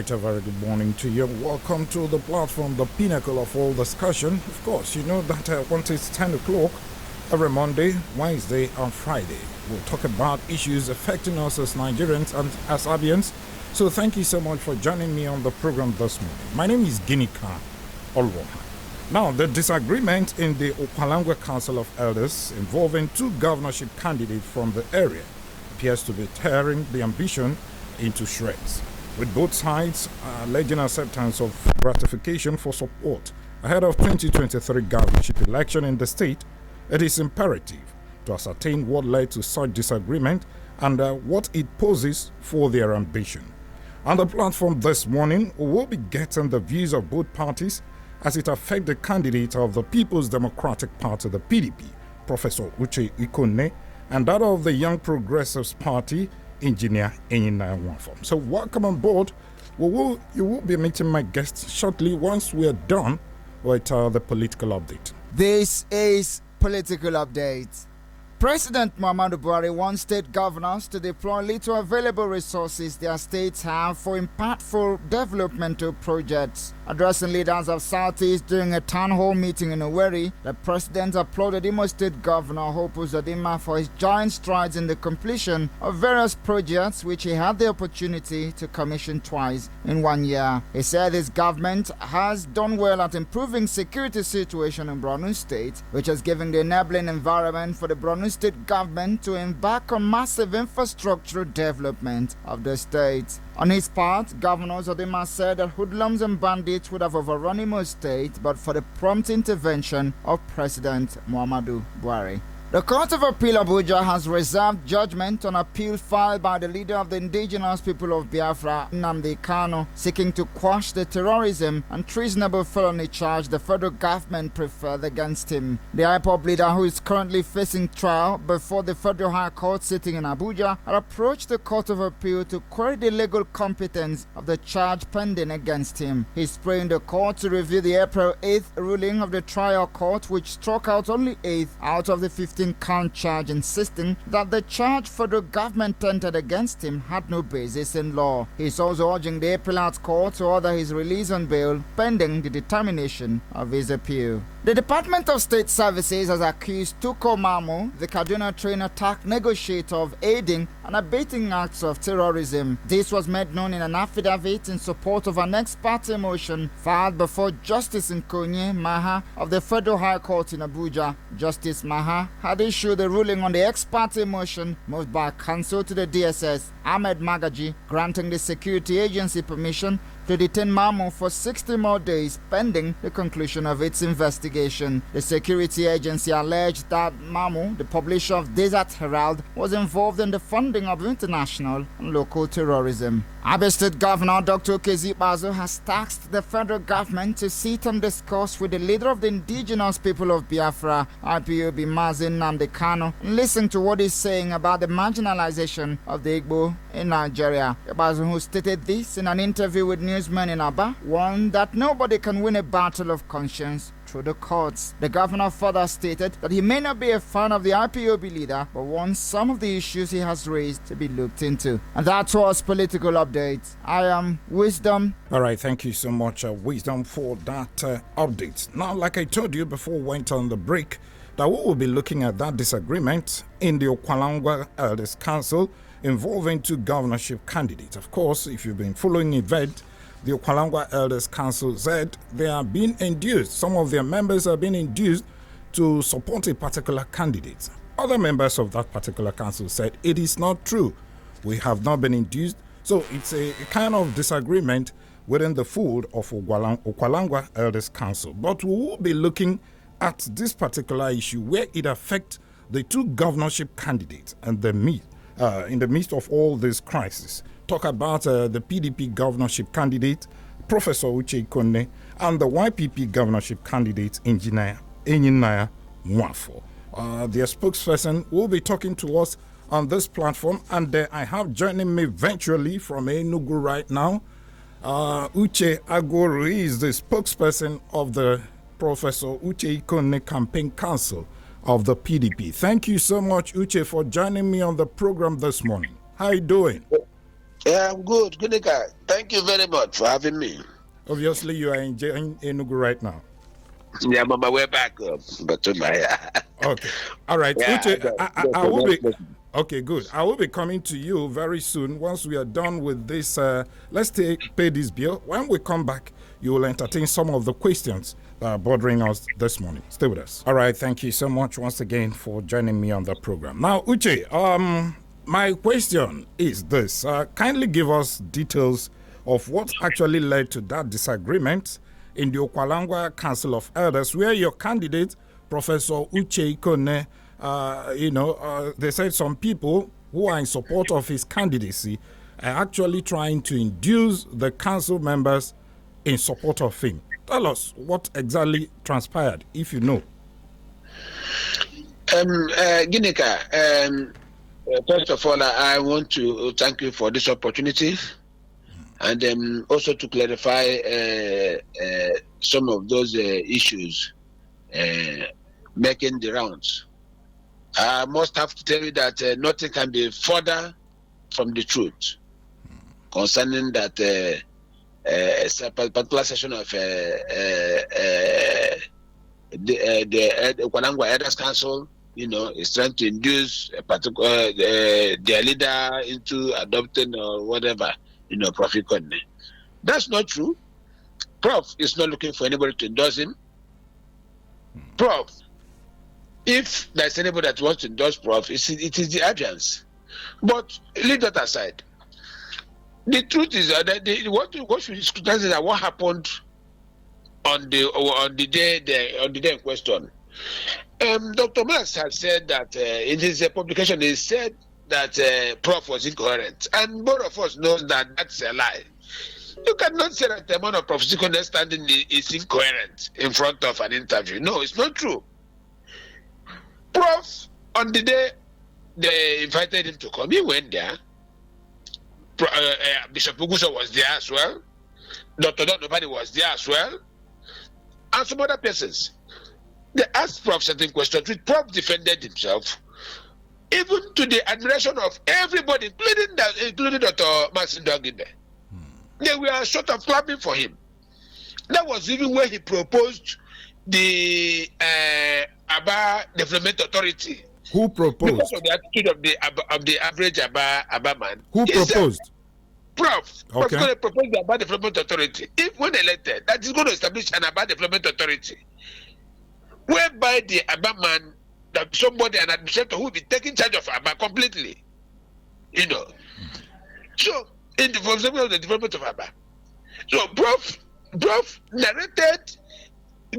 right, a very good morning to you. Welcome to the platform, the pinnacle of all discussion. Of course, you know that once it's 10 o'clock, every Monday, Wednesday, and Friday, we'll talk about issues affecting us as Nigerians and as Abians. So thank you so much for joining me on the program this morning. My name is Ginika Olwa. Now, the disagreement in the Ukwa La Ngwa Council of Elders involving two governorship candidates from the area appears to be tearing the ambition into shreds, with both sides alleging acceptance of ratification for support ahead of 2023 governorship election in the state. It is imperative to ascertain what led to such disagreement and what it poses for their ambition. On the platform this morning, we will be getting the views of both parties as it affects the candidate of the People's Democratic Party, the PDP, Professor Uche Ikone, and that of the Young Progressives Party, Engineer Enyinaya. So welcome on board. You will be meeting my guests shortly once we are done with the political update. This is Political Update. President Muhammadu Buhari wants state governors to deploy little available resources their states have for impactful developmental projects. Addressing leaders of Southeast during a town hall meeting in Owerri, the president applauded Imo State Governor Hope Uzodinma for his giant strides in the completion of various projects which he had the opportunity to commission twice in 1 year. He said his government has done well at improving security situation in Borno State, which has given the enabling environment for the Borno State government to embark on massive infrastructural development of the state. On his part, Governor Uzodinma said that hoodlums and bandits would have overrun Imo State but for the prompt intervention of President Muhammadu Buhari. The Court of Appeal Abuja has reserved judgment on appeal filed by the leader of the indigenous people of Biafra, Nnamdi Kanu, seeking to quash the terrorism and treasonable felony charge the federal government preferred against him. The IPOB leader, who is currently facing trial before the Federal High Court sitting in Abuja, had approached the Court of Appeal to query the legal competence of the charge pending against him. He's praying the court to review the April 8th ruling of the trial court, which struck out only 8 out of the 15 count charge, insisting that the charge federal government entered against him had no basis in law. He is also urging the appellate court to order his release on bail pending the determination of his appeal. The Department of State Services has accused Tuko Mamu, the Kaduna train attack negotiator, of aiding and abetting acts of terrorism. This was made known in an affidavit in support of an ex parte motion filed before Justice Nkonye Maha of the Federal High Court in Abuja. Justice Maha had issued a ruling on the ex parte motion moved by counsel to the DSS, Ahmed Magaji, granting the security agency permission to detain Mamu for 60 more days pending the conclusion of its investigation. The security agency alleged that Mamu, the publisher of Desert Herald, was involved in the funding of international and local terrorism. Abia State Governor Dr. Okezi Ikpeazu has tasked the federal government to sit and discuss with the leader of the indigenous people of Biafra, IPOB Mazi Nnamdi Kanu, and listen to what he's saying about the marginalization of the Igbo in Nigeria. Ikpeazu, who stated this in an interview with newsmen in Aba, warned that nobody can win a battle of conscience through the courts. The governor further stated that he may not be a fan of the IPOB leader, but wants some of the issues he has raised to be looked into. And that was Political Update. I am Wisdom. All right, thank you so much, Wisdom, for that update. Now, like I told you before we went on the break, that we will be looking at that disagreement in the Ukwa La Ngwa Elders Council involving two governorship candidates. Of course, if you've been following the event, the Ukwa La Ngwa Elders Council said they are being induced, some of their members are being induced to support a particular candidate. Other members of that particular council said it is not true. We have not been induced. So it's a kind of disagreement within the fold of Ukwa La Ngwa Elders Council. But we will be looking at this particular issue where it affects the two governorship candidates and in the midst of all this crisis. Talk about the PDP governorship candidate, Professor Uche Ikone, and the YPP governorship candidate, Engineer Enyinaya. Their spokesperson will be talking to us on this platform, and I have joining me virtually from Enugu right now, Uche Agoro is the spokesperson of the Professor Uche Ikone Campaign Council of the PDP. Thank you so much, Uche, for joining me on the program this morning. How are you doing? Yeah, I'm good. Gunika, thank you very much for having me. Obviously, you are enjoying Enugu right now. Yeah, I'm on my way back up. But to my Okay. All right. yeah, Uche, I will be. the Okay, good. I will be coming to you very soon. Once we are done with this, let's pay this bill. When we come back, you will entertain some of the questions that are bothering us this morning. Stay with us. All right. Thank you so much once again for joining me on the program. Now, Uche, my question is this: kindly give us details of what actually led to that disagreement in the Ukwa La Ngwa Council of Elders, where your candidate, Professor Uche Ikone, they said some people who are in support of his candidacy are actually trying to induce the council members in support of him. Tell us what exactly transpired, if you know. Guinica, first of all, I want to thank you for this opportunity, and also to clarify some of those issues making the rounds. I must have to tell you that nothing can be further from the truth concerning that a particular session of the Ukwa La Ngwa Elders Council, is trying to induce a particular their leader into adopting or whatever, Prof. Ikone. That's not true. Prof is not looking for anybody to endorse him. Prof, if there's anybody that wants to endorse Prof, it is the audience. But leave that aside. The truth is that what should scrutinize is that what happened on the day in question. Dr. Marx has said that in his publication, he said that Prof was incoherent, and both of us know that that's a lie. You cannot say that the amount of Professor understanding is incoherent in front of an interview. No, it's not true. Prof, on the day they invited him to come, he went there. Bishop Uguso was there as well. Dr. Donobani was there as well. And some other persons. They asked Prof certain questions, which Prof defended himself, even to the admiration of everybody, including Dr. Martin Dogibe. They were sort of clapping for him. That was even when he proposed the Aba Development Authority. Who proposed? Because of the attitude of the average Aba man. Who proposed? Prof. Okay. Prof is going to propose the Aba Development Authority. If when elected, that is going to establish an Aba Development Authority, whereby the Aba man, that somebody, an administrator who will be taking charge of Aba completely. So, in the for example of the development of Aba. So Prof narrated,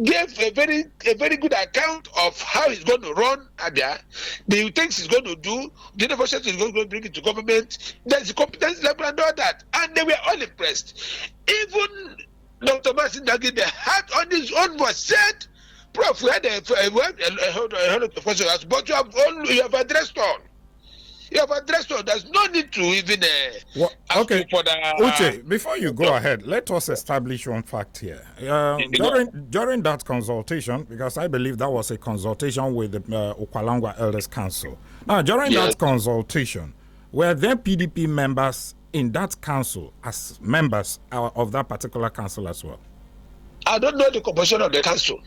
gave a very good account of how he's going to run Abia, the things he's going to do, the innovations he's going to bring into government, there's the competence level and all that. And they were all impressed. Even Dr. Martin Dagi, the had on his own voice said, Prof, we had a questions, but you have addressed all. You have addressed all. There's no need to even okay. For the Uche, before you go ahead, let us establish one fact here. During that consultation, because I believe that was a consultation with the Ukwa La Ngwa Elders Council. Now, during that consultation, were there PDP members in that council as members of that particular council as well? I don't know the composition of the council.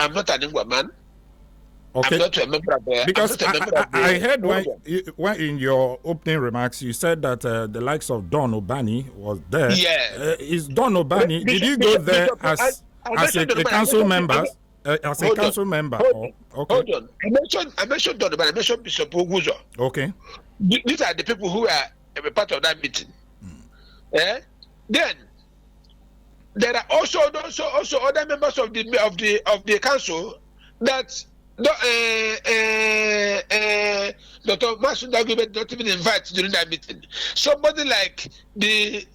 I'm not an Ingwa man. Okay. I'm not a member of the, because I heard when in your opening remarks you said that the likes of Don Obani was there. Yeah. Is Don Obani? Did you go there as a council member? As a council member? Okay. Hold on. I mentioned Don Obani. I mentioned Bishop Uguzo. Okay. These are the people who were part of that meeting. Then there are also other members of the council that Dr. Masun Dagube did not even invite during that meeting. Somebody like the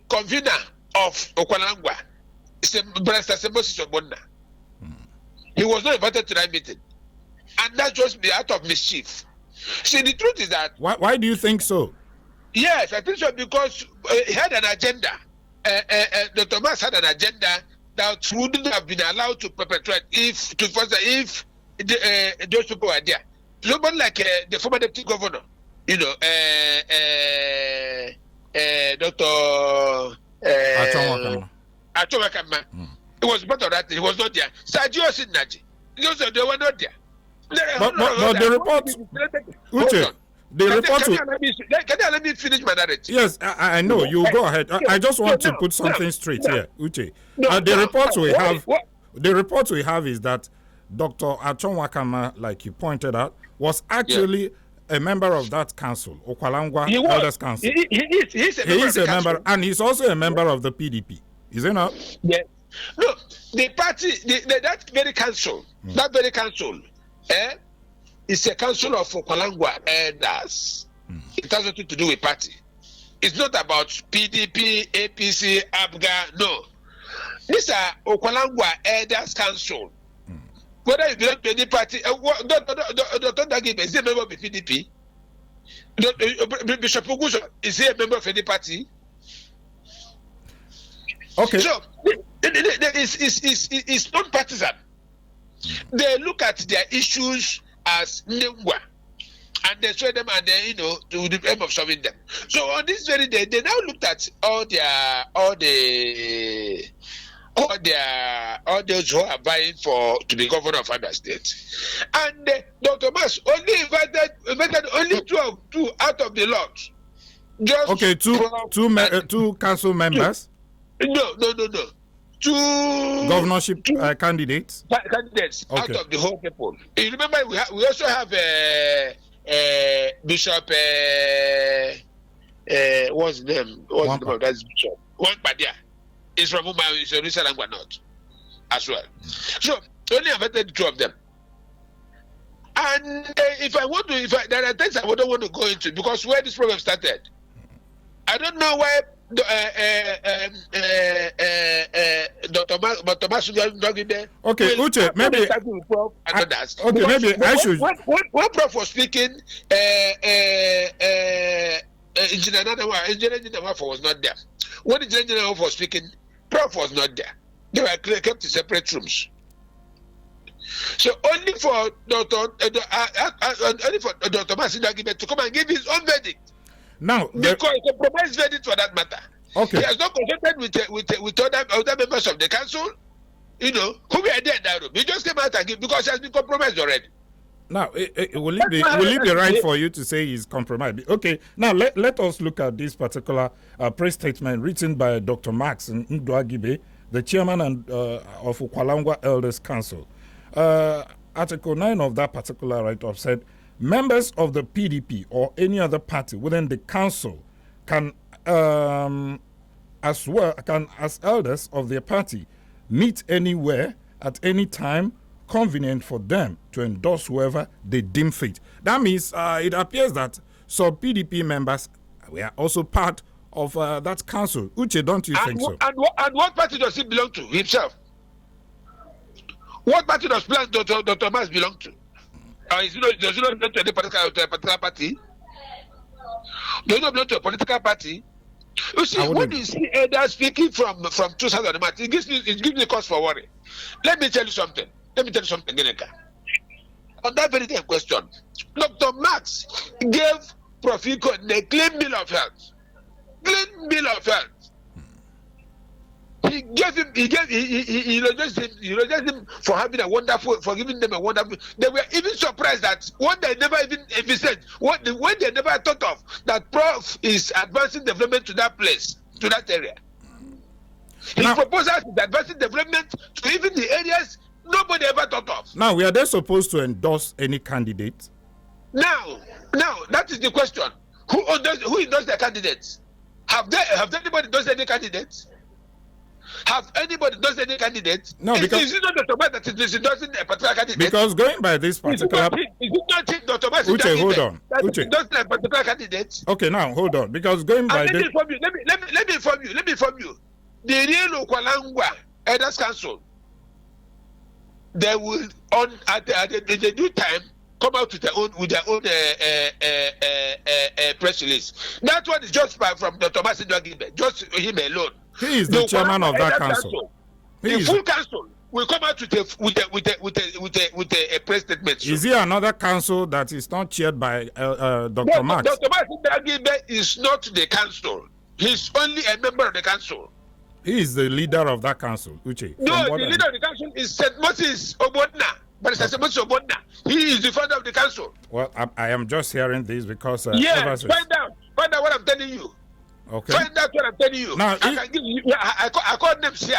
convener of Ukwa La Ngwa, Barrister Sembosi Sobonna. He was not invited to that meeting. And that just be out of mischief. See, the truth is that... Why do you think so? Yes, I think so because he had an agenda. Dr. Mas had an agenda that wouldn't have been allowed to perpetrate if those people were there. Somebody like the former deputy governor, Dr. Achowakama. He was part of that. He was not there. Sergio Sinaji. They were not there. But the report, Uche, the report. Can you let me finish my narrative? Yes, I know. You go ahead. I just want to put something straight here, Uche. The report we have is that Dr. Achonwakama, like you pointed out, was actually a member of that council, Ukwa La Ngwa Elders Council. He is a member, and he's also a member of the PDP. Is he not? Yes. No, the party, that very council, is a council of Ukwa La Ngwa Elders. It has nothing to do with party. It's not about PDP, APC, ABGA. No, these are Ukwa La Ngwa Elders Council. Whether you belong to any party, Dr. Dagibe, is he a member of the PDP? Bishop Oguso, is he a member of any party? Okay. So it's not partisan. They look at their issues as Ngwa, and they show them, and then to the aim of solving them. So on this very day, they now looked at all those who are vying to be governor of Abia State, and Dr. Mas only invited only two out of the lot. Just okay, two council members. No. Two governorship candidates. Candidates out of the whole people. You remember we also have Bishop. What's the name? What's the name of that bishop? One Padia. Is from Ukwa La Ngwa North as well. So only invited two of them. And there are things I don't want to go into, because where this problem started, I don't know why Dr. Dogide. Okay, Uche, maybe. Okay, maybe I should. When Prof was speaking, Engineer Nanawa was not there. When Engineer Nanawa was speaking, Prof was not there. They were kept in separate rooms. So only for Dr. Masindagibe to come and give his own verdict. Now, because a compromise verdict for that matter. Okay. He has not consulted with other members of the council, who were there in that room. He just came out and give, because he has been compromised already. Now, will it be right for you to say he's compromised? Okay, now let us look at this particular press statement written by Dr. Max Ndwagibe, the chairman of Ukwa La Ngwa Elders Council. Article 9 of that particular write-up said, members of the PDP or any other party within the council can, as elders of their party, meet anywhere at any time convenient for them to endorse whoever they deem fit. That means it appears that some PDP members were also part of that council. Uche, don't you think so? And what party does he belong to himself? What party does Dr. Mas belong to? Does he not belong to any particular party? Does he not belong to a political party? You see, when you see elders speaking from 2000, it gives me cause for worry. Let me tell you something, Geneka. On that very same question, Dr. Max gave Profiko a clean bill of health. He elogiated him for giving them a wonderful. They were even surprised that what they never even envisaged, when they never thought of, that Prof is advancing development to that place, to that area. His proposal is advancing development to even the areas nobody ever thought of. Now, we are they supposed to endorse any candidate? Now, that is the question. Who endorsed the candidates? Have anybody endorsed any candidates? Have anybody done any candidate? No, because is it not Dr. Mas that is endorsing a particular candidate? Because going by this particular, is it not Dr. Mas Uche, hold on. That is endorsing a particular candidate? Okay, now hold on. Because going by this, let me inform you. The real Ukwa La Ngwa Elders Council, they will at the due time come out with their own press release. That one is just from Dr. Mas Ndwagibe, just him alone. He is the chairman of that council. The full council will come out with a press statement. Is he another council that is not chaired by Dr. Max? Dr. Max Ndwagibe is not the council. He's only a member of the council. He is the leader of that council, Uche. No, the leader of the council is St. Moses Obodna. But it's St. Moses Obodna. He is the father of the council. Well, I am just hearing this because... yes, find out what I'm telling you. Okay. Find out what I'm telling you. Now, I can give you... I call names here.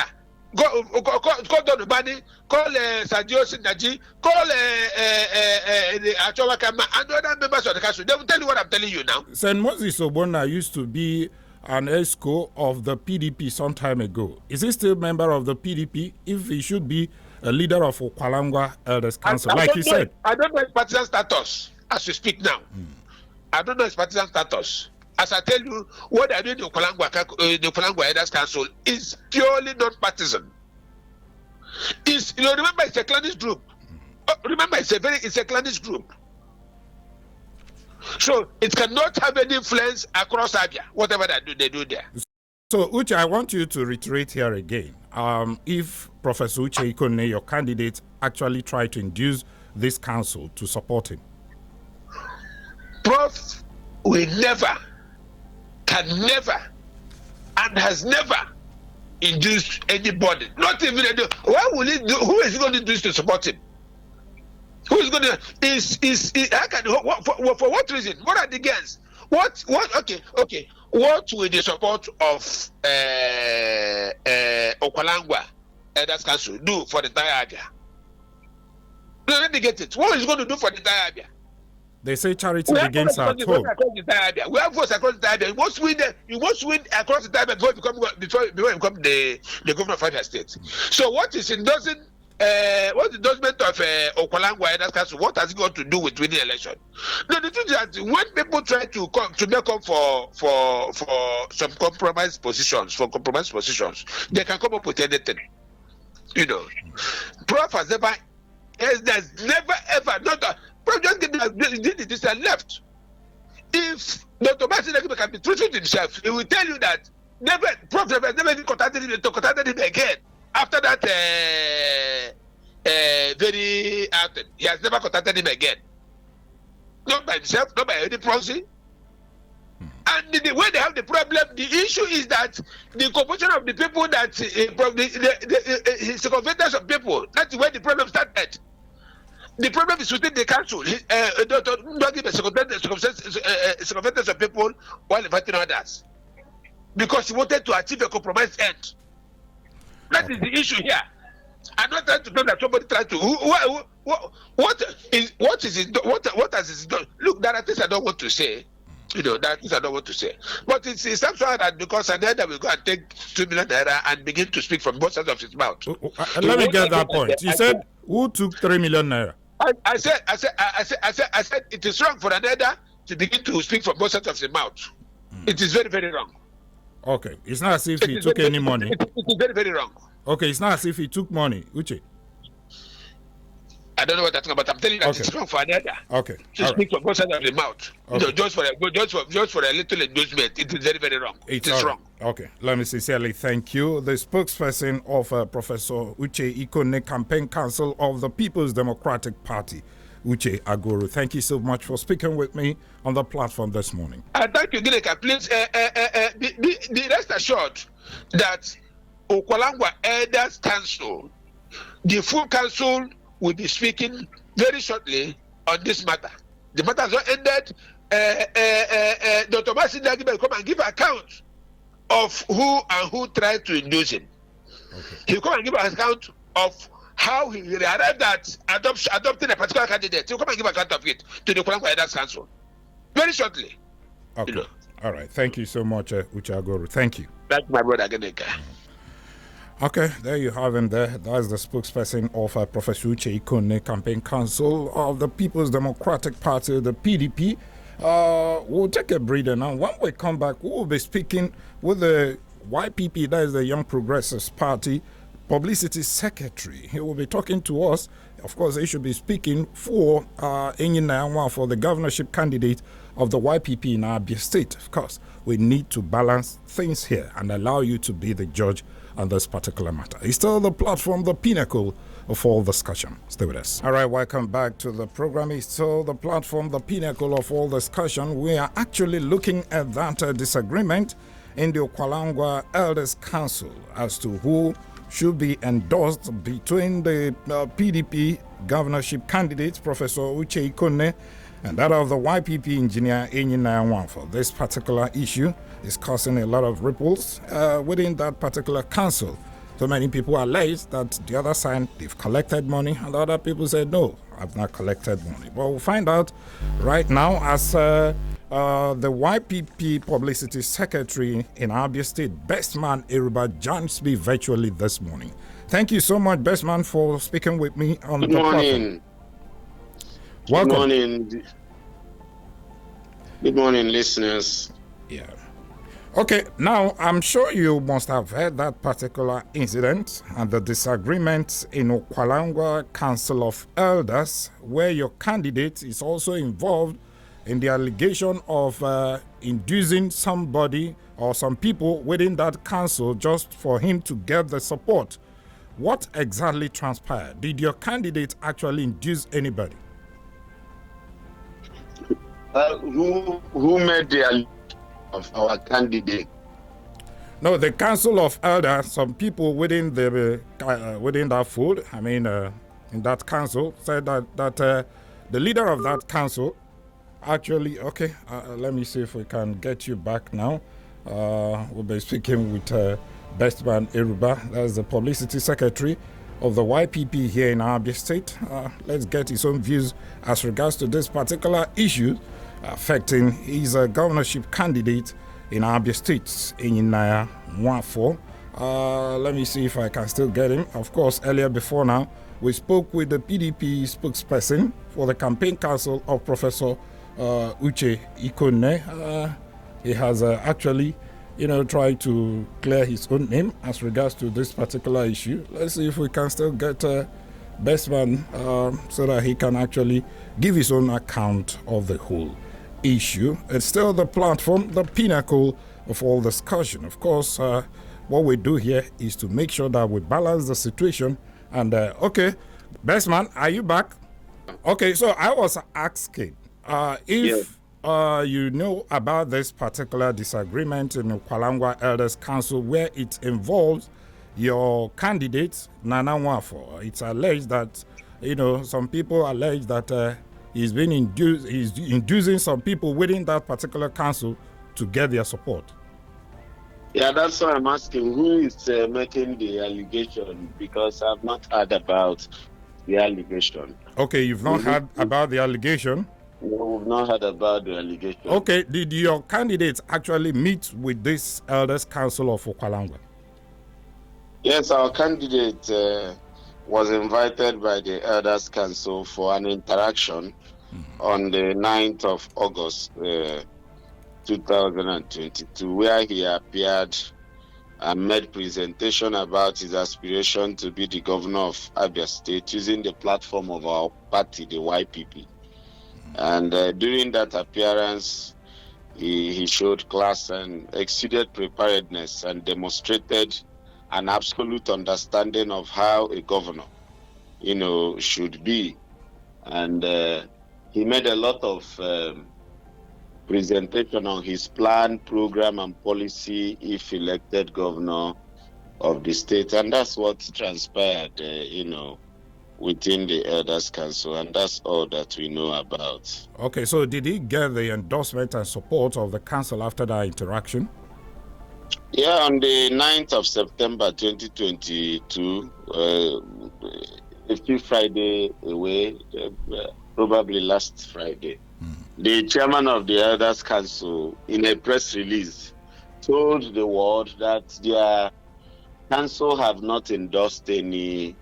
Call Don Ubani, call Sadio Sinaji, call Achowa Kama, and other members of the council. They will tell you what I'm telling you now. St. Moses Obona used to be an ESCO of the PDP some time ago. Is he still a member of the PDP if he should be a leader of Ukwa La Ngwa Elders Council, like you said? I don't know his partisan status as we speak now. I don't know his partisan status. As I tell you, what I do in the Ukwa La Ngwa Elders Council is purely non-partisan. Remember, it's a clannish group. Remember, it's a clannish group. So it cannot have any influence across Abia, whatever they do there. So, Uche, I want you to reiterate here again. If Professor Uche Ikone, your candidate, actually tried to induce this council to support him. Prof will never, can never, and has never induced anybody. Not even why will he do? Who is going to do this to support him? Who is going to? For what reason? What are the gains? What? Okay. What will the support of Ukwa La Ngwa Elders Council do for the entire Abia? No, let me get it. What is going to do for the entire Abia? They say charity begins at home. We have votes across the Abia. You must win across the Abia before you become the governor of Abia State. So what is endorsing? What's the endorsement of Ukwa La Ngwa Elders Council? What has it got to do with winning election? No, the truth is that when people try to make up for some compromise positions, they can come up with anything. Prof has never ever Prof just did this and left. If Dr. Martin can be truthful to himself, he will tell you that Prof has never even contacted him again. After that very outing, he has never contacted him again. Not by himself, not by any proxy. And the way they have the problem, the issue is that the composition of the people that his circumference of people, that's where the problem started. The problem is within the council. Don't give a circumference of people while inviting others. Because he wanted to achieve a compromised end. That is the issue here. I'm not trying to know that somebody tried to. What has it done? Look, there are things I don't want to say. There are things I don't want to say. But it's somehow that because Aneda will go and take 2 million naira and begin to speak from both sides of his mouth. Let me get that point. You said who took 3 million naira? I said it is wrong for Aneda to begin to speak from both sides of his mouth. It is very, very wrong. Okay, it's not as if he took any money. It is very, very wrong. Okay, it's not as if he took money, Uche. I don't know what I'm talking about. I'm telling you that it's wrong for Aneda. Okay. To speak from both sides of the mouth. Okay. Just for a little endorsement. It is very, very wrong. It is wrong. Okay. Let me sincerely thank you. The spokesperson of Professor Uche Ikone Campaign Council of the People's Democratic Party, Uche Agoru. Thank you so much for speaking with me on the platform this morning. Thank you, Gileka. Please be rest assured that Ukwa La Ngwa Elders Council, the full council, will be speaking very shortly on this matter. The matter has not ended. Dr. Martin will come and give account of who tried to induce him. Okay. He'll come and give an account of how he arrived at adopting a particular candidate. He'll come and give account of it to the Ukwa La Ngwa Elders Council very shortly. Okay. All right. Thank you so much, Uche Agoru. Thank you. That's my brother, Geneka. Okay, there you have him there. That's the spokesperson of Professor Uche Ikone Campaign Council of the People's Democratic Party, the PDP. We'll take a breather now. When we come back, we'll be speaking with the YPP, that is the Young Progressives Party, Publicity Secretary. He will be talking to us. Of course, he should be speaking for for the governorship candidate of the YPP in Abia State. Of course, we need to balance things here and allow you to be the judge on this particular matter. It's still the platform, the pinnacle of all discussion. Stay with us. All right, welcome back to the program. It's still the platform, the pinnacle of all discussion. We are actually looking at that disagreement in the Ukwa La Ngwa Elders Council as to who should be endorsed between the PDP governorship candidate, Professor Uche Ikone, and that of the YPP engineer, Enyi for this particular issue is causing a lot of ripples within that particular council. So many people allege that the other side, they've collected money, and the other people said, no, I've not collected money. But we'll find out right now as the YPP publicity secretary in Abia State, Bestman Eruba, joins me virtually this morning. Thank you so much, Bestman, for speaking with me on the platform. Welcome. Good morning. Good morning, listeners. Yeah. Okay, now I'm sure you must have heard that particular incident and the disagreement in Ukwa La Ngwa Council of Elders, where your candidate is also involved in the allegation of inducing somebody or some people within that council just for him to get the support. What exactly transpired? Did your candidate actually induce anybody? Who made the allegation of our candidate? No, the Council of Elders, some people within the within that fold, in that council, said that the leader of that council actually, okay, let me see if we can get you back now. We'll be speaking with Bestman Eruba, that's the publicity secretary of the YPP here in Abia State. Let's get his own views as regards to this particular issue affecting his governorship candidate in Abia State, in Nwafo. Let me see if I can still get him. Of course, earlier before now, we spoke with the PDP spokesperson for the campaign council of Professor Uche Ikone. He has actually, tried to clear his own name as regards to this particular issue. Let's see if we can still get Bestman so that he can actually give his own account of the whole issue. It's still the platform, the pinnacle of all discussion. Of course, what we do here is to make sure that we balance the situation. And okay, Bestman, are you back? Okay, so I was asking if you know about this particular disagreement in the Ukwa La Ngwa Elders Council where it involves your candidate, Nana Nwafo. It's alleged that, some people allege that he's inducing some people within that particular council to get their support. Yeah, that's why I'm asking who is making the allegation, because I've not heard about the allegation. Okay, you've not heard about the allegation? No, we've not heard about the allegation. Okay, did your candidate actually meet with this Elders Council of Ukwa La Ngwa? Yes, our candidate was invited by the Elders Council for an interaction on the 9th of August 2022, where he appeared and made presentation about his aspiration to be the governor of Abia State using the platform of our party, the YPP. And during that appearance, he showed class and exceeded preparedness and demonstrated an absolute understanding of how a governor, should be. And he made a lot of presentation on his plan, program, and policy if elected governor of the state. And that's what transpired, within the Elders Council. And that's all that we know about. Okay, so did he get the endorsement and support of the council after that interaction? Yeah, on the 9th of September 2022, a few Friday away, probably last Friday, the chairman of the Elders Council, in a press release, told the world that their council have not endorsed any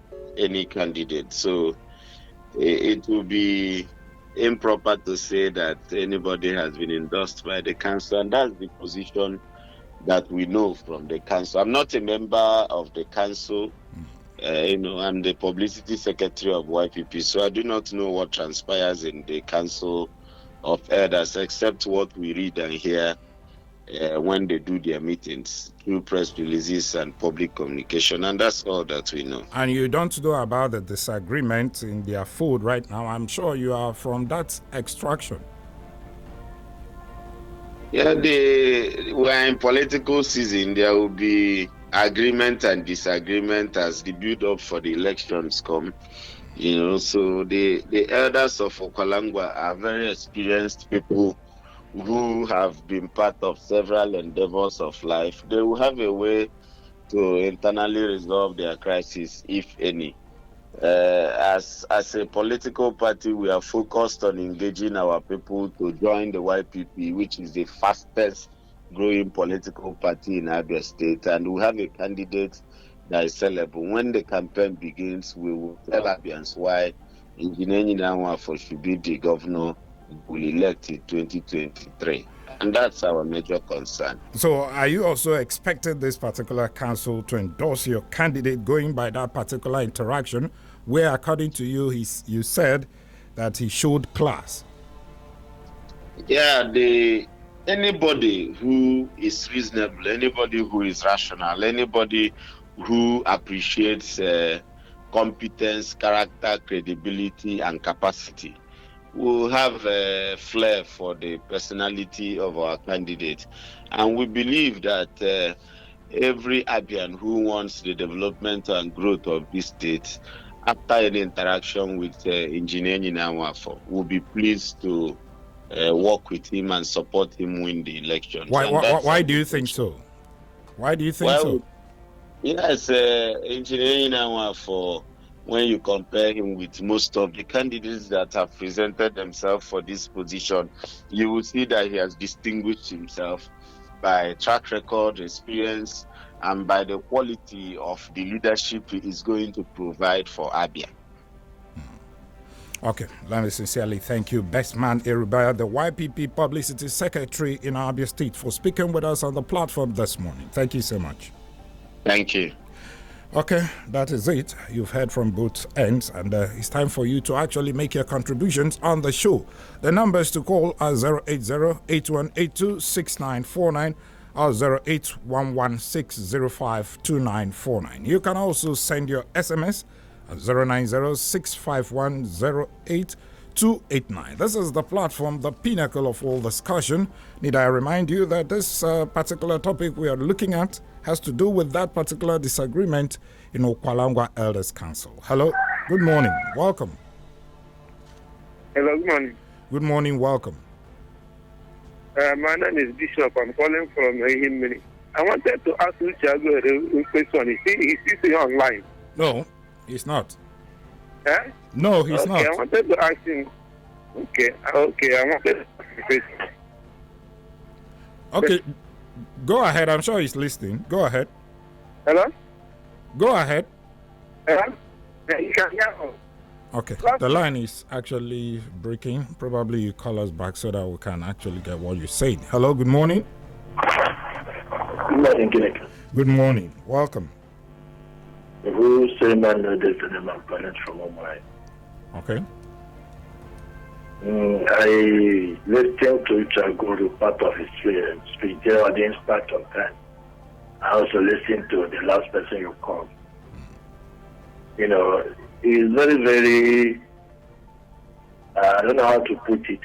candidate. So it will be improper to say that anybody has been endorsed by the council, and that's the position that we know from the council. I'm not a member of the council. I'm the publicity secretary of YPP, so I do not know what transpires in the Council of Elders, except what we read and hear when they do their meetings through press releases and public communication, and that's all that we know. And you don't know about the disagreement in their food right now. I'm sure you are from that extraction. Yeah, we're in political season. There will be agreement and disagreement as the build-up for the elections come. So the elders of Ukwa La Ngwa are very experienced people who have been part of several endeavors of life. They will have a way to internally resolve their crisis, if any. As a political party, we are focused on engaging our people to join the YPP, which is the fastest growing political party in Abia State, and we have a candidate that is sellable. When the campaign begins, we will tell Abians why Engineer Nyinawafo should be the governor we elect in 2023. And that's our major concern. So are you also expecting this particular council to endorse your candidate going by that particular interaction where, according to you, you said that he showed class? Yeah, anybody who is reasonable, anybody who is rational, anybody who appreciates competence, character, credibility, and capacity will have a flair for the personality of our candidate. And we believe that every Abian who wants the development and growth of this state, after an interaction with Engineer Nyinawafo, will be pleased to work with him and support him win the elections. Why do you think so? Why do you think so? Yes, Engineer Nyinawafo, when you compare him with most of the candidates that have presented themselves for this position, you will see that he has distinguished himself by track record, experience, and by the quality of the leadership he is going to provide for Abia. Okay, let me sincerely thank you, Best Man Erubaya, the YPP Publicity Secretary in Abia State, for speaking with us on the platform this morning. Thank you so much. Thank you. Okay, that is it. You've heard from both ends, and it's time for you to actually make your contributions on the show. The numbers to call are 080-8182-6949 or 08116052949. You can also send your SMS at 090-651-08289. This is the platform, the pinnacle of all discussion. Need I remind you that this particular topic we are looking at has to do with that particular disagreement in Ukwa La Ngwa Elders Council. Hello, good morning, welcome. Hello, good morning. Good morning, welcome. My name is Bishop. I'm calling from Himini. I wanted to ask Uchago a question. Is he online? No, he's not. Eh? No, he's not. I wanted to ask him. Okay, I wanted to ask him a question. Okay, go ahead. I'm sure he's listening. Go ahead. Hello? Go ahead. Hello? Yeah, you can hear me. Okay, the line is actually breaking. Probably you call us back so that we can actually get what you're saying. Hello, good morning. Good morning, Gilek. Good morning, welcome. Who say man no dey to them parents from Omai. Okay. I listened to Chago part of his speech there. I didn't start on time. I also listened to the last person you called. You know, he's very, very, I don't know how to put it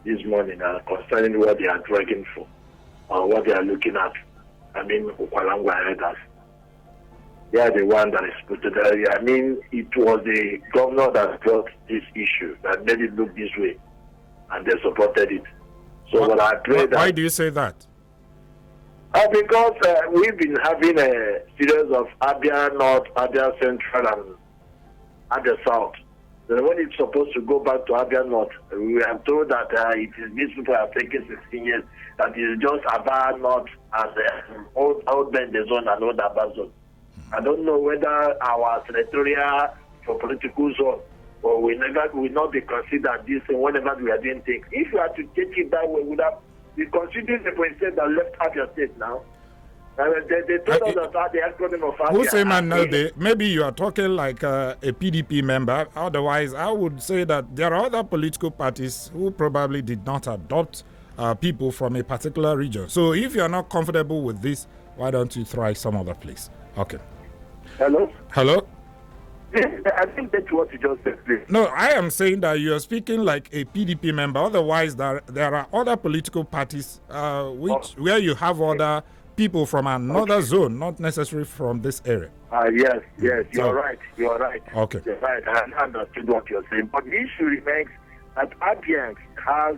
this morning concerning what they are dragging for or what they are looking at. I mean, Ukwa La Ngwa elders. They are the one that is put together. I mean, it was the governor that brought this issue, that made it look this way, and they supported it. So what I pray that... Why do you say that? Because we've been having a series of Abia North, Abia Central, and Abia South. So when it's supposed to go back to Abia North, we are told that these people are taking 16 years, that is just Abia North and old Bende zone and old Abba zone. I don't know whether our senatorial for political zone or will not be considered this whenever we are doing things. If you are to take it that way, we would have been considering the president that left Abia State now. They told us that the acronym of Abia. Who say man now? Maybe you are talking like a PDP member. Otherwise, I would say that there are other political parties who probably did not adopt people from a particular region. So if you are not comfortable with this, why don't you try some other place? Okay. Hello? Hello? I think that's what you just said, please. No, I am saying that you are speaking like a PDP member. Otherwise, there are other political parties where you have other people from another zone, not necessarily from this area. Yes, you're right. Okay. You're right. I understood what you're saying. But the issue remains that Abians has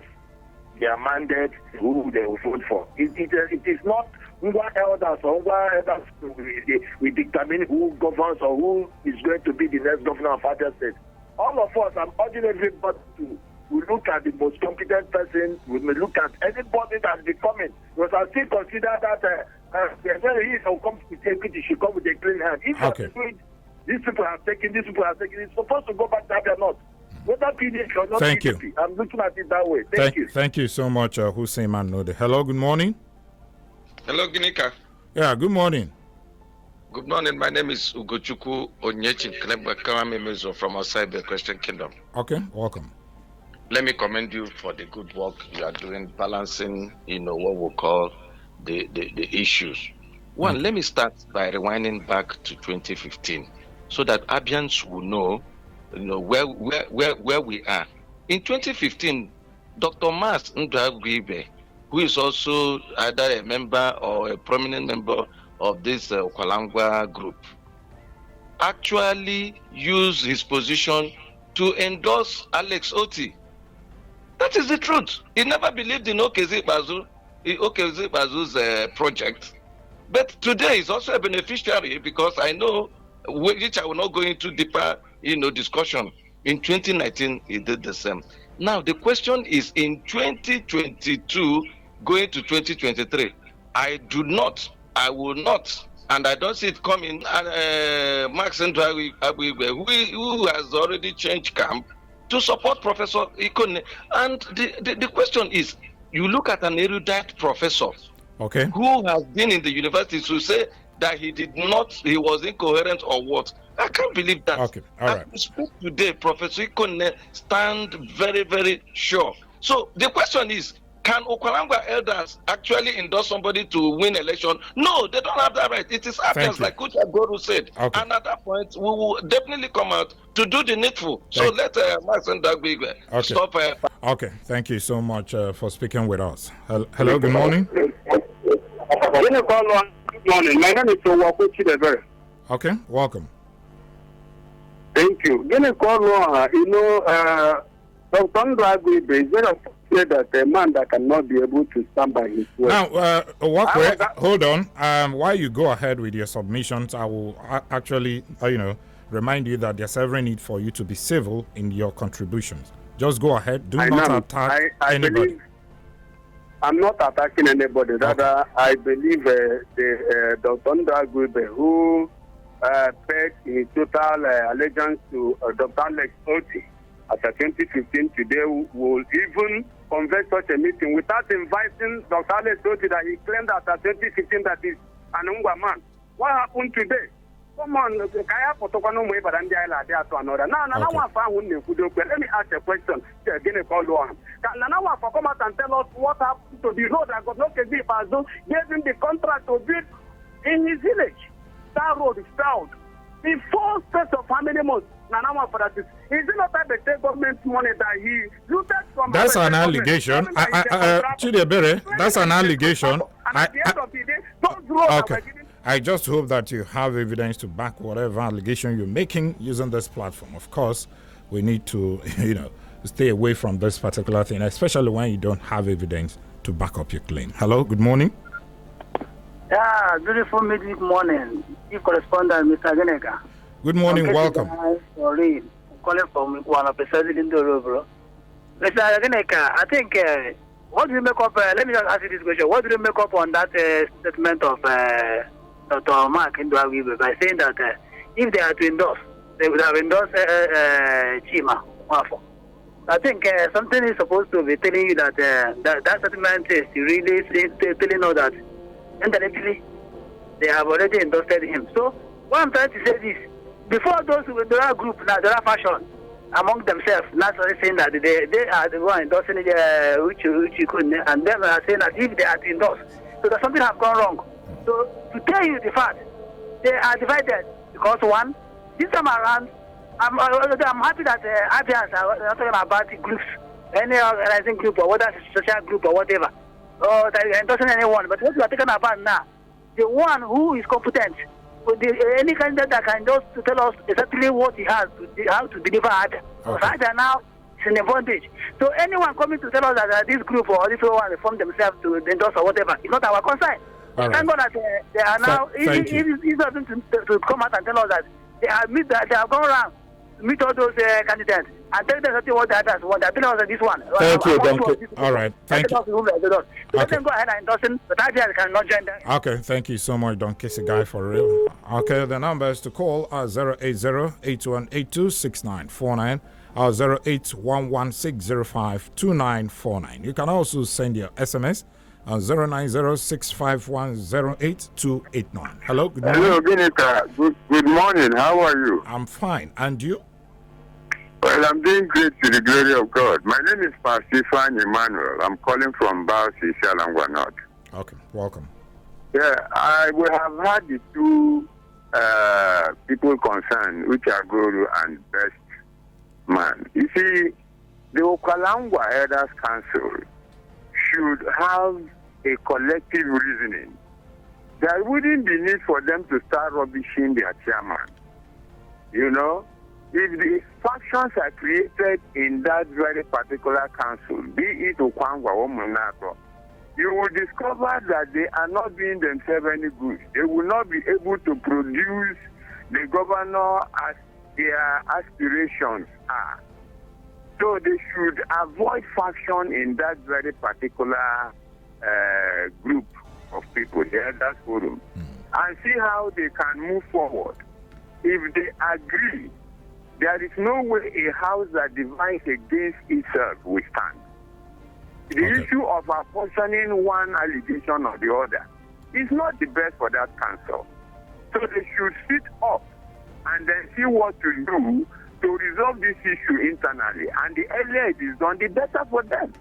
their mandate who they will vote for. It is not Ngwa elders or Ngwa elders we determine who governs or who is going to be the next governor of Abia State. All of us, I'm urging everybody to look at the most competent person. We may look at anybody that's becoming. Because I still consider that he who comes with equity should come with a clean hand. If these people have taken, it's supposed to go back to Abia North. Whether PDP or not Thank PDP, you. I'm looking at it that way. Thank you. Thank you so much, Hussein Manode. Hello, good morning. Hello, Ginika. Yeah, good morning. Good morning. My name is Ugochukwu Onyechin Karamemezo from outside the Christian Kingdom. Okay, welcome. Let me commend you for the good work you are doing, balancing, what we call the issues. One, let me start by rewinding back to 2015 so that Abians will know, where we are. In 2015, Dr. Mas Ndagwibe, who is also either a member or a prominent member of this Ukwa La Ngwa group, actually used his position to endorse Alex Oti. That is the truth. He never believed in Okezi Bazu's project. But today he's also a beneficiary because I know, which I will not go into deeper, discussion. In 2019, he did the same. Now, the question is in 2022, going to 2023, I will not, and I don't see it coming, Max Ndagwibe, who has already changed camp, to support Professor Ikone. And the question is, you look at an erudite professor who has been in the university to say that he was incoherent or what. I can't believe that. Okay, all right. As we speak today, Professor Ikone stand very, very sure. So the question is, can Ukwa La Ngwa elders actually endorse somebody to win election? No, they don't have that right. It is Abians, like Kucha Goru said. Okay. And at that point, we will definitely come out to do the needful. So let Max Ndagwibe stop. Okay, thank you so much for speaking with us. Hello, good morning. Good morning. My name is Owako Chidebere. Okay, welcome. Thank you. Dr. Ndagwibe is very upset that a man that cannot be able to stand by his word. Now, hold on. While you go ahead with your submissions, I will actually, remind you that there's every need for you to be civil in your contributions. Just go ahead. Do not attack anybody. I'm not attacking anybody. Rather, I believe Dr. Ndagwibe, who paid his total allegiance to Dr. Alex Oti after 2015, today will even convert such a meeting without inviting Dr. Alex Oti that he claimed after 2015 that he's an Ngwa man. What happened today? Come on, let me ask a question. Can Nana come out and tell us what happened to the road that Governor Kezi Bazu gave him the contract to build in his village? That road is found. The full space of how many months? Nana for that is it not that the state government money that he looted from? That's an allegation. Chidebere, that's an allegation. At the end of the day, those roads okay. I just hope that you have evidence to back whatever allegation you're making using this platform. Of course, we need to, stay away from this particular thing, especially when you don't have evidence to back up your claim. Hello, good morning. Yeah, beautiful midweek morning. Chief Correspondent, Mr. Geneka. Good morning, welcome. Sorry, calling from one of the President bro. Mr. Geneka, I think, what do you make up, let me just ask you this question. What do you make up on that statement of Dr. Mark Ndagwibe by saying that if they are to endorse, they would have endorsed Chima Wafo? I think something is supposed to be telling you that that statement is really telling us that intellectually they have already endorsed him. So what I'm trying to say is, before those with the group, now there are fashion among themselves, not saying that they are the one endorsing Uchi couldn't, and them are saying that if they are to endorse, so that something has gone wrong. So to tell you the fact, they are divided because one, this time around, I'm happy that Abians are talking about the groups, any organizing group or whether it's a social group or whatever, or that endorsing anyone. But what we are talking about now, the one who is competent, any candidate that can just tell us exactly what he has, how to deliver Abia. Because Abia now is in advantage. So anyone coming to tell us that this group or this one form themselves to endorse or whatever, it's not our concern. All right. Thank God that they are now. It's not to come out and tell us that they have gone around to meet all those candidates and tell them what the others want. I tell us that this one. Thank you, Donkey. All right. Thank you. So let them go ahead and endorse him, but I cannot join them. Okay, thank you so much, Donkey Guy, for real. Okay, the numbers to call are 080-8182-6949 or 08116052949. You can also send your SMS on 090-651-08289. Hello, good morning. Hello, Ginika. Good morning. How are you? I'm fine. And you? Well, I'm doing great to the glory of God. My name is Pastor Emmanuel. I'm calling from Ukwa La Ngwa North. Okay, welcome. Yeah, we have had the two people concerned, Uchaguru and Best Man. You see, the Ukwa La Ngwa Elders Council should have a collective reasoning. There wouldn't be need for them to start rubbishing their chairman. You know, if the factions are created in that very particular council, be it Ukwa La Ngwa or Monaco, you will discover that they are not doing themselves any good. They will not be able to produce the governor as their aspirations are. So they should avoid faction in that very particular group of people, the elders forum, and see how they can move forward. If they agree, there is no way a house that divides against itself will stand. The issue of apportioning one allegation or the other is not the best for that council. So they should sit up and then see what to do to resolve this issue internally. And the earlier it is done, the better for them.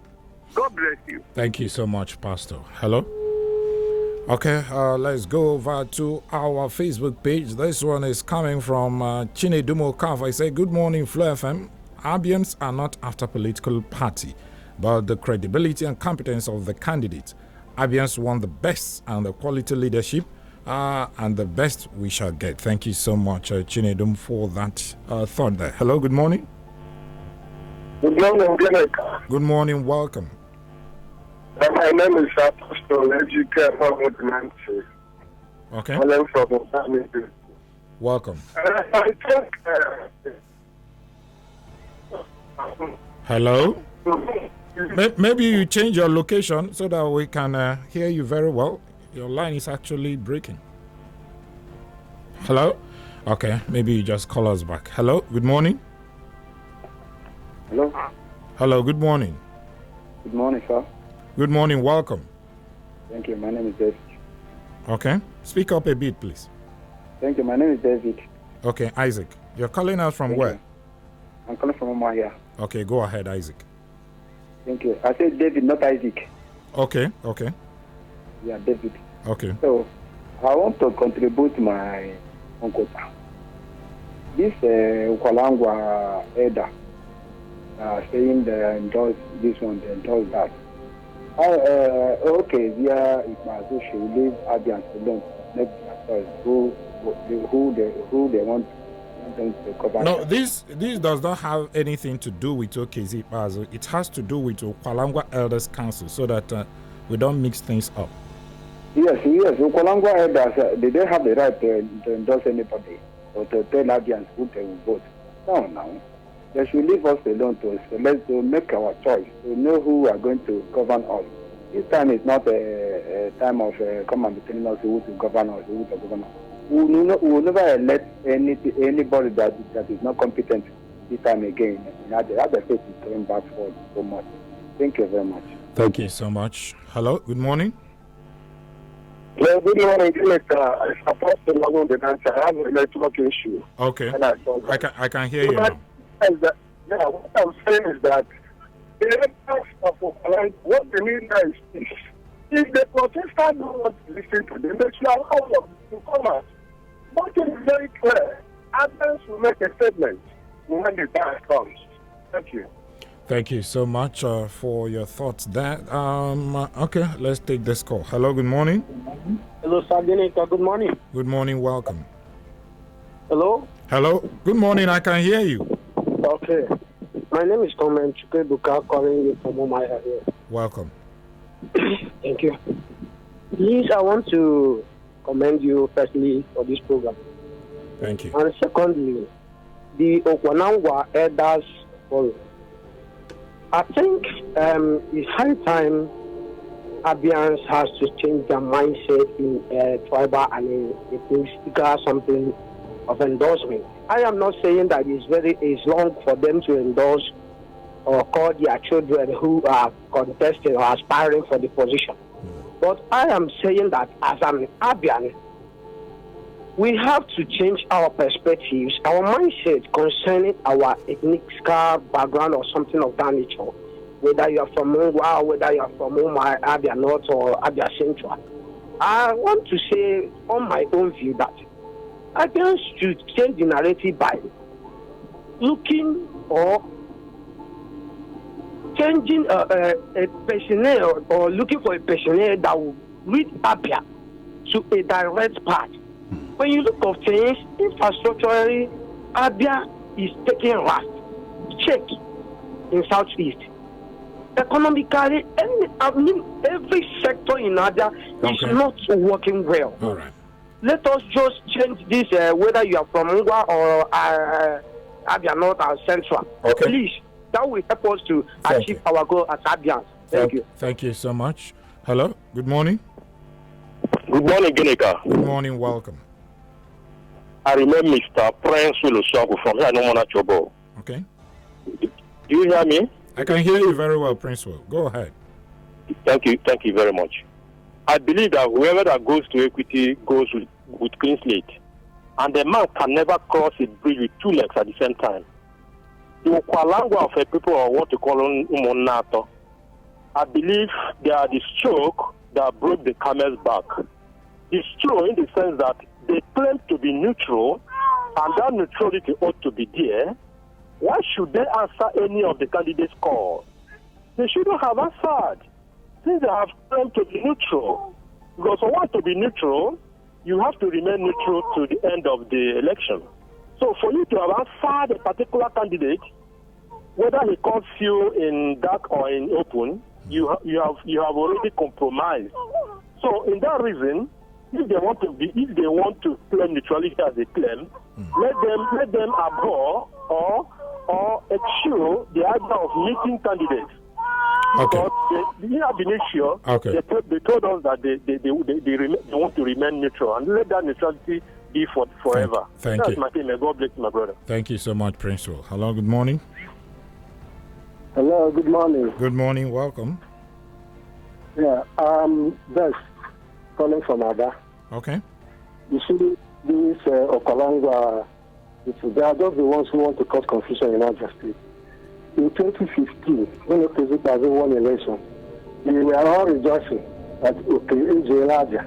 God bless you. Thank you so much, Pastor. Hello? Okay, let's go over to our Facebook page. This one is coming from Chinedumo Kaf. I say, good morning, Flow FM. Abians are not after political party, but the credibility and competence of the candidate. Abians want the best and the quality leadership, and the best we shall get. Thank you so much, Chinedum, for that thought there. Hello, good morning. Good morning, Good morning, welcome. My name is Apostle Ejike Mohammed. Okay. I'm from family. Welcome. I think. Hello? Maybe you change your location so that we can hear you very well. Your line is actually breaking. Hello? Okay, maybe you just call us back. Hello, good morning. Hello. Hello, good morning. Good morning, sir. Good morning, welcome. Thank you. My name is David. Okay, speak up a bit, please. Thank you. My name is David. Okay, Isaac. You're calling us from where? I'm calling from Omahia. Okay, go ahead, Isaac. Thank you. I said David, not Isaac. Okay, okay. Yeah, David. Okay. So, I want to contribute my uncle. This Ukwa La Ngwa elder saying they endorse this one, they endorse that. Okay, via Ikmazu should leave Abians alone. Make their choice who they want them to cover. No, this does not have anything to do with OKZ Ikmazu. It has to do with Ukwa La Ngwa Elders Council, so that we don't mix things up. Yes. Ukwa La Ngwa elders, they don't have the right to endorse anybody or to tell Abians who they will vote. No. They should leave us alone to select, to make our choice, to know who are going to govern us. This time is not a time of come and be telling us who to govern us, who to govern us. We will never elect anybody that is not competent this time again. The other state is going back for so much. Thank you very much. Thank you so much. Hello, good morning. Well, good morning, Director. I suppose the answer. I have a network issue. Okay. I can hear you now. What I'm saying is that the electors of Ukwa La Ngwa, what they mean now is peace. If the protesters don't want to listen to them, they should allow them to come out. But it is very clear. Others will make a statement. when the time comes. Thank you. Thank you so much for your thoughts there. Okay, let's take this call. Hello, good morning. Hello, Sardinica. Good morning. Good morning, welcome. Hello? Hello, good morning, I can hear you. Okay. My name is Komen Chukebuka, calling you from Umaya here. Welcome. Thank you. Please, I want to commend you firstly for this program. Thank you. And secondly, the Ukwa La Ngwa Elders Forum. I think it's high time Abians has to change their mindset in tribal and a political something of endorsement. I am not saying that it's wrong for them to endorse or call their children who are contesting or aspiring for the position. But I am saying that as an Abian, we have to change our perspectives, our mindset concerning our ethnic background or something of that nature. Whether you are from Ngwa, whether you are from Abia North or Abia Central. I want to say on my own view that Abians should change the narrative by looking or changing a personnel or looking for a personnel that will lead Abia to a direct path. When you look at things, infrastructurally, Abia is taking rest. Check in Southeast. Economically, every sector in Abia is not working well. All right. Let us just change this, whether you are from Ngwa or Abia North or Central. Okay. Please, that will help us to achieve our goal as Abians. Thank you. Thank you so much. Hello, good morning. Good morning, Ginika. Good morning, welcome. I remember Mr. Prince Wilosongo from here, no Chobo. Okay. Do you hear me? I can hear you very well, Prince Will. Go ahead. Thank you very much. I believe that whoever that goes to equity goes with clean slate. And the man can never cross a bridge with two legs at the same time. The Ukwa La Ngwa of people or what you call Umonato, I believe they are the stroke that broke the camel's back. The stroke in the sense that they claim to be neutral, and that neutrality ought to be there. Why should they answer any of the candidates' calls? They shouldn't have answered, since they have claimed to be neutral. Because for one to be neutral, you have to remain neutral to the end of the election. So for you to have answered a particular candidate, whether he calls you in dark or in open, you have already compromised. So in that reason, if they want to claim neutrality as a claim, let them abhor or eschew the idea of meeting candidates. Okay. Because the ab initio, they told us that they want to remain neutral and let that neutrality be for forever. Thank you. My thing. May God bless my brother. Thank you so much, Prince Will. Hello, good morning. Hello, good morning. Good morning, welcome. Yeah, Best calling from Ada. Okay. You see, these Ukwa La Ngwa, they are just the ones who want to cause confusion in our state. In 2015, when the president won election, we were all rejoicing that Eladia.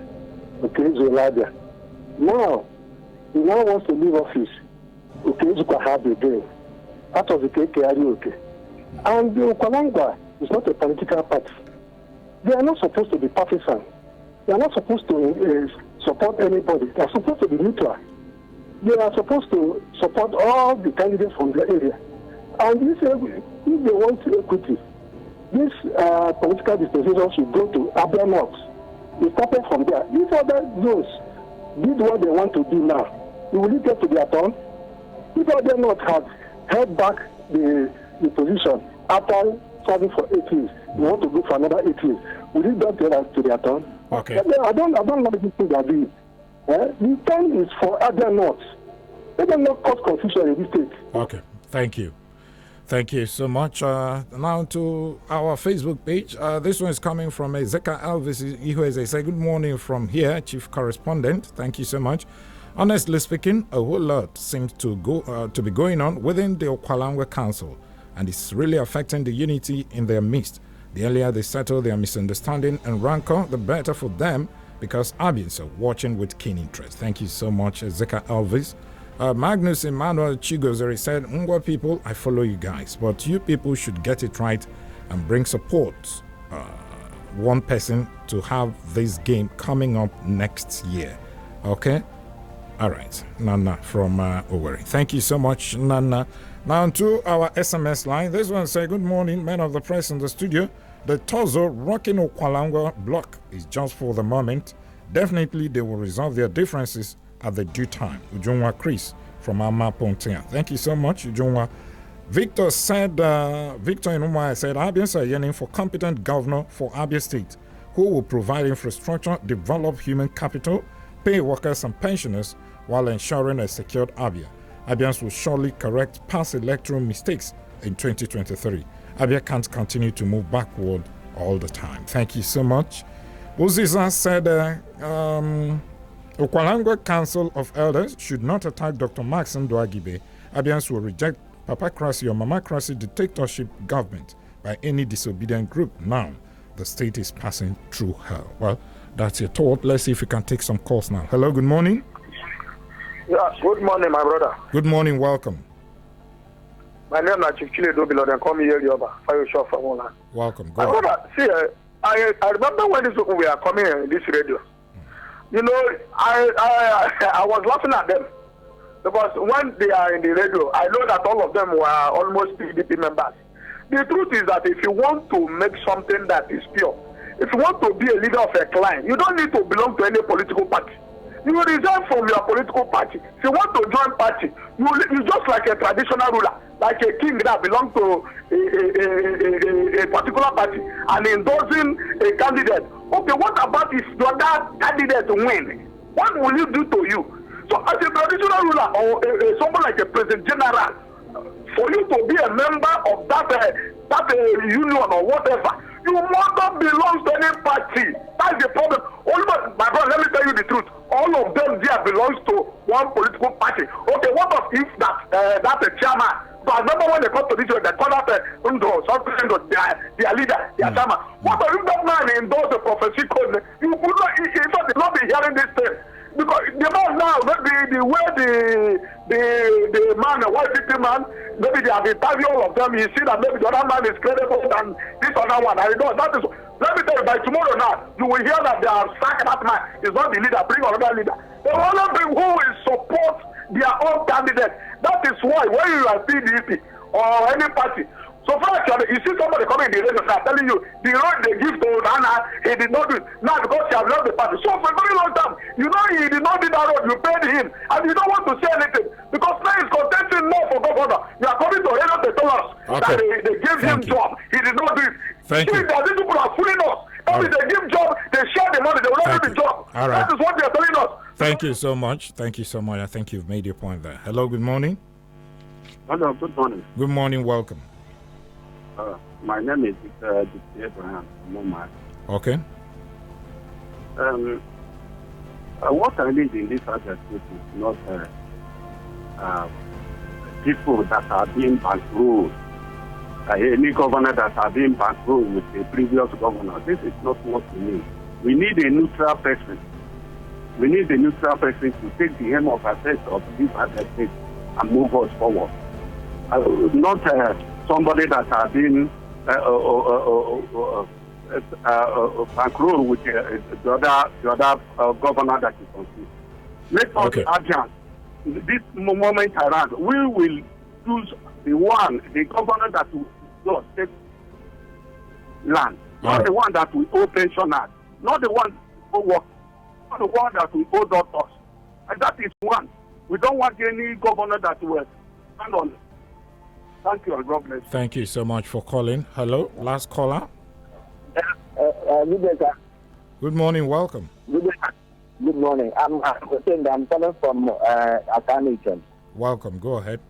Now, he now wants to leave office. Have again. That was the KKRI. And the Ukwa La Ngwa is not a political party. They are not supposed to be partisan. They are not supposed to support anybody. They are supposed to be neutral. They are supposed to support all the candidates from the area. And if they want equity, this political dispensation should go to Abia North. They started from there. These other zones did what they want to do now. Will it get to their turn? If Abia North had held back the position after serving for 8 years, they want to go for another 8 years. Will it get to their turn? Okay. I don't like this thing they are doing. The time is for Abia North. Let them not cause confusion in this state. Okay. Thank you. Thank you so much. Now to our Facebook page. This one is coming from Ezeka Elvis Ihweze. Say good morning from here, Chief Correspondent. Thank you so much. Honestly speaking, a whole lot seems to be going on within the Ukwa La Ngwa Council, and it's really affecting the unity in their midst. The earlier they settle their misunderstanding and rancor, the better for them, because Abians are watching with keen interest. Thank you so much, Ezeka Elvis. Magnus Emmanuel Chigozeri said, Ngwa people, I follow you guys, but you people should get it right and bring support. One person to have this game coming up next year. Okay? All right. Nana from Owerri. Thank you so much, Nana. Now to our SMS line. This one say, good morning, men of the press in the studio. The Tozo rocking Ukwa La Ngwa block is just for the moment. Definitely they will resolve their differences at the due time. Ujungwa Chris from Ama Pontia. Thank you so much, Ujungwa. Victor said, Victor Inumwa said, Abians are yearning for competent governor for Abia State who will provide infrastructure, develop human capital, pay workers and pensioners while ensuring a secured Abia. Abians will surely correct past electoral mistakes in 2023. Abia can't continue to move backward all the time. Thank you so much. Uziza said, Ukwa La Ngwa Council of Elders should not attack Dr. Maxon Douagibe. Abians will reject papacracy or mamacracy dictatorship government by any disobedient group. Now, the state is passing through hell. Well, that's your thought. Let's see if we can take some calls now. Hello, good morning. Yeah, good morning, my brother. Good morning, welcome. My name is Chief Chile Dobilo, and call me Yoba, Fire Shop from Holland. Welcome, go ahead. Brother, see, I remember when these people were coming in this radio. You know, I was laughing at them. Because when they are in the radio, I know that all of them were almost PDP members. The truth is that if you want to make something that is pure, if you want to be a leader of a client, you don't need to belong to any political party. You resign from your political party. If you want to join party, you just like a traditional ruler, like a king that belongs to a particular party and endorsing a candidate. Okay, what about if the other candidate win? What will you do to you? So as a traditional ruler or someone like a president general, for you to be a member of that union or whatever, you must not belong to any party. That's the problem. My brother, let me tell you the truth. All of them there belongs to one political party. Okay, what if that's a chairman? So I remember when they come to this, they call that their leader, their chairman. What if that man endorses the prophecy code? You could not be hearing this thing. Because the man now, maybe the way the man, the white victim man, maybe they have interviewed all of them. You see that maybe the other man is credible than this other one. I know that is. Let me tell you, by tomorrow now, you will hear that they are sacked that man. Is not the leader. Bring another leader. They will only bring who will support their own candidate. That is why when you are PDP or any party. So for actually, you see somebody coming in the radio and telling you the road they give to Nana, he did not do it. Now because he has left the party. So for a very long time, you know he did not do that road, you paid him. And you don't want to say anything. Because now he's contesting more for governor. You are coming to radio to tell us that they gave him job. He did not do it. Thank you. These people are fooling us. Every they give job, they share the money, they will not do the job. All right. That is what they are telling us. Thank you so much. Thank you so much. I think you've made your point there. Hello, good morning. Hello, good morning. Good morning, welcome. My name is Abraham Mumai. Okay. What I need in this address is not people that are being bankrolled. Any governor that are being bankrolled with the previous governor. This is not what we need. We need a neutral person. We need a neutral person to take the aim of affairs of this address and move us forward. Not somebody that has been bankrolled with the other governor that is on seat. Let us adjust. This moment around, we will choose the governor that will take land, not the one that will owe pensioners, not the one who work, not the one that will owe doctors. And that is one. We don't want any governor that will stand on. Thank you, and God bless. Thank you so much for calling. Hello, last caller. Good day, sir. Good morning, welcome. Good morning. I'm calling from Akaniton. Welcome, go ahead.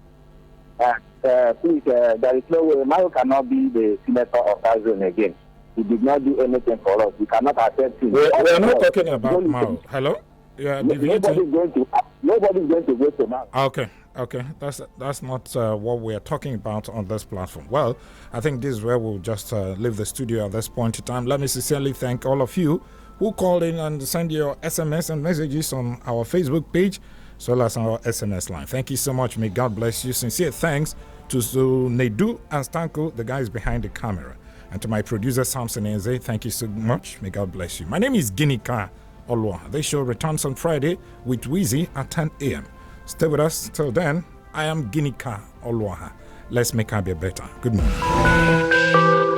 Please, there is no way Mayo cannot be the senator of that zone again. He did not do anything for us. We cannot accept him. We are not talking about Mao. Hello? Yeah, nobody's going to vote for Mao. Okay, that's not what we're talking about on this platform. Well, I think this is where we'll just leave the studio at this point in time. Let me sincerely thank all of you who called in and send your SMS and messages on our Facebook page. as well as our SMS line. Thank you so much. May God bless you. Sincere thanks to Nedu and Stanko, the guys behind the camera. And to my producer, Samson Eze, thank you so much. May God bless you. My name is Ginika Olwa. This show returns on Friday with Wheezy at 10 a.m. Stay with us till then. I am Ginika Olwa. Let's make Abia better. Good morning.